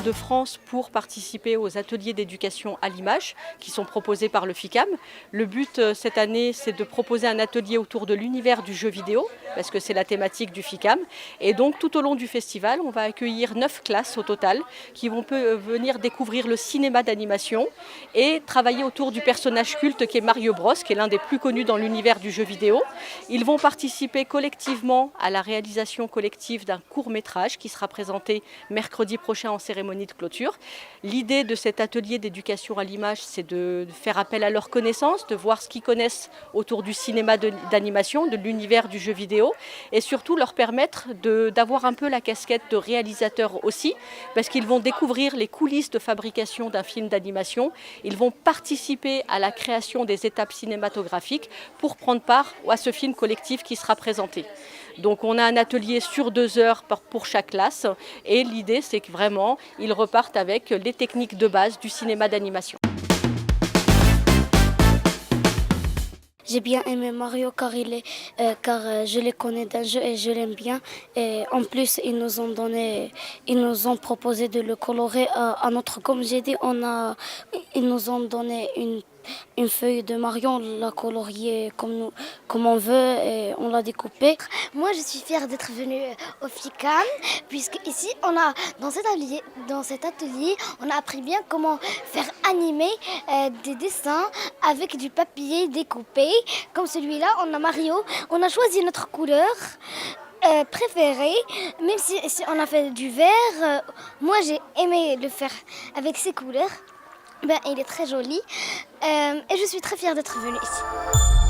de France pour participer aux ateliers d'éducation à l'image qui sont proposés par le FICAM. Le but cette année, c'est de proposer un atelier autour de l'univers du jeu vidéo, parce que c'est la thématique du FICAM. Et donc tout au long du festival, on va accueillir 9 classes au total qui vont venir découvrir le cinéma d'animation et travailler autour du personnage culte qui est Mario Bros, qui est l'un des plus connus dans l'univers du jeu vidéo. Ils vont participer collectivement à la réalisation collective d'un court-métrage qui sera présenté mercredi prochain en cérémonie de clôture. L'idée de cet atelier d'éducation à l'image, c'est de faire appel à leurs connaissances, de voir ce qu'ils connaissent autour du cinéma d'animation, de l'univers du jeu vidéo, et surtout leur permettre d'avoir un peu la casquette de réalisateur aussi, parce qu'ils vont découvrir les coulisses de fabrication d'un film d'animation, ils vont participer à la création des étapes cinématographiques pour prendre part à ce film collectif qui sera présenté. Donc on a un atelier sur 2 heures pour chaque classe et l'idée c'est que vraiment ils repartent avec les techniques de base du cinéma d'animation. J'ai bien aimé Mario car je les connais d'un jeu et je l'aime bien. Et en plus, ils nous ont proposé de le colorer à notre, comme j'ai dit, ils nous ont donné une feuille de Mario, on l'a coloriée comme on veut et on l'a découpée. Moi, je suis fière d'être venue au FICAM, puisque ici, dans cet atelier, on a appris bien comment faire animer des dessins avec du papier découpé. Comme celui-là, on a Mario, on a choisi notre couleur préférée, même si on a fait du vert. Moi, j'ai aimé le faire avec ces couleurs. Il est très joli et je suis très fière d'être venue ici.